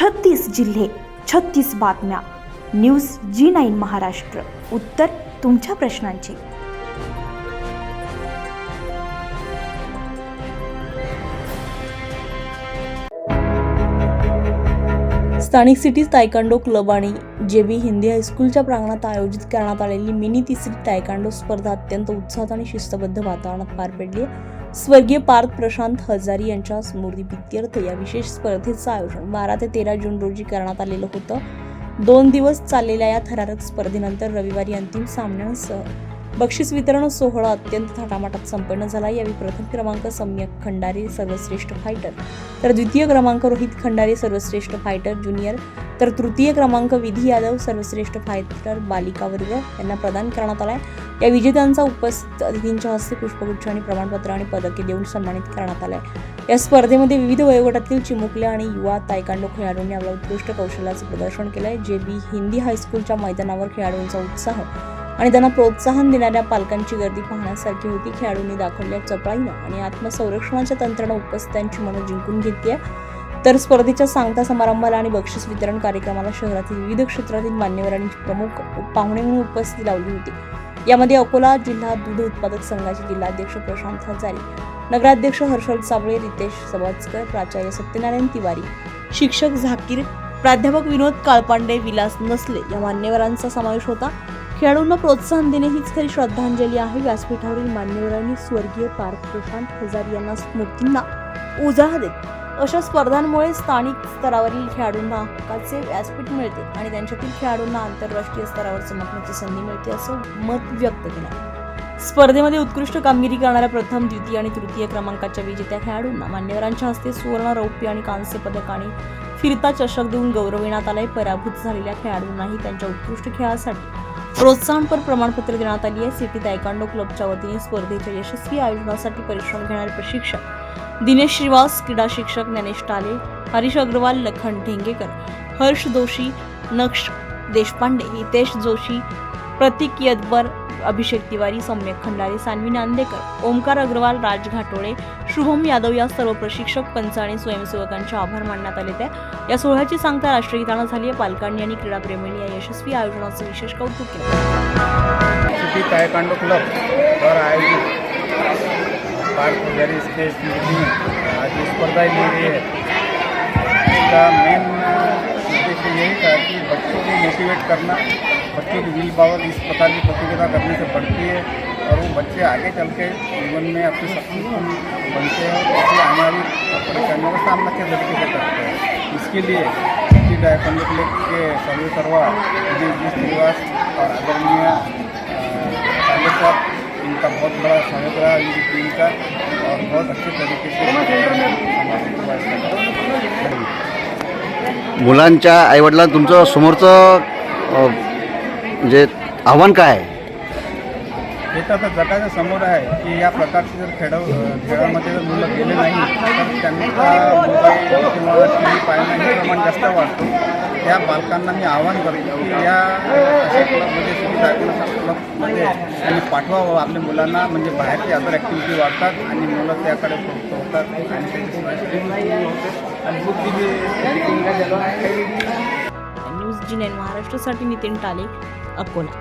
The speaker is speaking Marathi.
36 जिल्हे, 36 बातम्या. News G9 Maharashtra. उत्तर तुमच्या प्रश्नांची. स्थानिक सिटी तायकांडो क्लब आणि JB हिंदी हायस्कूलच्या प्रांगणात आयोजित करण्यात आलेली मिनी तिसरी तायकांडो स्पर्धा अत्यंत उत्साहात आणि शिस्तबद्ध वातावरणात पार पडली. स्वर्गीय पार्थ प्रशांत हजारी यांच्या स्मृतिप्रित्यर्थ या विशेष स्पर्धेचं आयोजन 12 ते 13 जून रोजी करण्यात आलेलं होतं. 2 दिवस चाललेल्या या थरारक स्पर्धेनंतर रविवारी अंतिम सामन्यांसह बक्षीस वितरण सोहळा अत्यंत थाटामाटात संपन्न झाला. यावेळी प्रथम क्रमांक सम्यक खंडारे सर्वश्रेष्ठ फायटर, तर द्वितीय क्रमांक रोहित खंडारे सर्वश्रेष्ठ फायटर ज्युनियर, तर तृतीय क्रमांक विधी यादव सर्वश्रेष्ठ फायटर बालिका वर्ग यांना प्रदान करण्यात आलाय. या विजेत्यांचा उपस्थित अतिथींच्या हस्ते पुष्पगुच्छ आणि प्रमाणपत्र आणि पदके देऊन सन्मानित करण्यात आलाय. या स्पर्धेमध्ये विविध वयोगटातील चिमुकल्या आणि युवा तायकांडो खेळाडूंनी आपल्या उत्कृष्ट कौशल्याचं प्रदर्शन केलंय. JB हिंदी हायस्कूलच्या मैदानावर खेळाडूंचा उत्साह आणि त्यांना प्रोत्साहन देणाऱ्या पालकांची गर्दी पाहण्यासारखी होती. खेळाडूंनी दाखवलेल्या चपळाईनं आणि आत्मसंरक्षणाच्या तंत्रानं उपस्थितांची मनं जिंकून घेतली. तर स्पर्धेच्या सांगता समारंभाला आणि बक्षीस वितरण कार्यक्रमाला शहरातील विविध क्षेत्रातील मान्यवरांनी प्रमुख पाहुणे म्हणून उपस्थिती लावली होती. यामध्ये अकोला जिल्हा दूध उत्पादक संघाचे जिल्हाध्यक्ष प्रशांत हजारी, नगराध्यक्ष हर्षल साबळे, रितेश सबचकर, प्राचार्य सत्यनारायण तिवारी, शिक्षक झाकीर, प्राध्यापक विनोद काळपांडे, विलास नसले या मान्यवरांचा समावेश होता. खेळाडूंना प्रोत्साहन देणे हीच खरी श्रद्धांजली आहे. व्यासपीठावरील मान्यवरांनी स्वर्गीय पार्थ प्रशांत हजारी यांना स्मृतींना उजाळा देत अशा स्पर्धांमुळे स्थानिक स्तरावरील खेळाडूंना हक्काचे व्यासपीठ मिळते आणि त्यांच्यातील खेळाडूंना आंतरराष्ट्रीय स्तरावर चमकण्याची संधी मिळते असं मत व्यक्त केलं. स्पर्धेमध्ये उत्कृष्ट कामगिरी करणाऱ्या प्रथम, द्वितीय आणि तृतीय क्रमांकाच्या विजेत्या खेळाडूंना मान्यवरांच्या हस्ते सुवर्ण, रौप्य आणि कांस्य पदक आणि फिरता चषक देऊन गौरविण्यात आलाय. पराभूत झालेल्या खेळाडूंनाही त्यांच्या उत्कृष्ट खेळासाठी प्रोत्साहनपर प्रमाणपत्र देण्यात आली आहे. सिटी तायकांडो क्लबच्या वतीने स्पर्धेच्या यशस्वी आयोजनासाठी परिश्रम घेणारे प्रशिक्षक दिनेश श्रीवास, क्रीडा शिक्षक ज्ञानेश टाले, हरीश अग्रवाल, लखन ढेंगेकर, हर्ष जोशी, नक्ष देशपांडे, हितेश जोशी, प्रतीक यदबर, अभिषेक तिवारी, सम्यक खंडारे, सान्वी नांदेकर, ओमकार अग्रवाल, राज घाटोळे, शुभम यादव या सर्व प्रशिक्षक, पंच आणि स्वयंसेवकांचे आभार मानण्यात आले. या सोहळ्याची सांगता राष्ट्रगीतानं झाली आहे. पालकांनी आणि क्रीडाप्रेमींनी या यशस्वी आयोजनाचं विशेष कौतुक केलं. सिटी तायकांडो क्लब द्वारा आयोजित पार्थ हजारी के स्मृति में आज ये स्पर्धा ली गई है. इसका मेन उद्देश्य यही था कि बच्चों को मोटिवेट करना. बच्चों की विल पावर इस प्रकार की प्रतियोगिता करने से बढ़ती है और वो बच्चे आगे चल के जीवन में अपने सक्सेसफुल बनते हैं और अपनी आने वाली परेशानियों का सामना किस तरीके से करते हैं. इसके लिए सिटी तायकांडो क्लब के सर्वा दिनेश श्रीवास और आदरणीय साहब, इनका बहुत बड़ा सहयोग रहा इनकी टीम का और बहुत अच्छे तरीके से मुलांच्या आईवडिलांना तुमचं समोरचं म्हणजे आव्हान काय आहे? हे तर आता जगाच्या समोर आहे की या प्रकारचे जर खेळामध्ये जर मुलं गेले नाही तर त्यांचा मोबाईल किंवा TV पाहणं हे प्रमाण जास्त वाढतं. त्या बालकांना मी आवाहन करतो की या अशा क्लबमध्ये क्लबमध्ये त्यांनी पाठवावं आपल्या मुलांना. म्हणजे बाहेरची अदर ॲक्टिव्हिटी वाढतात आणि मुलं त्याकडे होतात आणि न्यूज G9 महाराष्ट्रासाठी नितीन टाले, अकोला.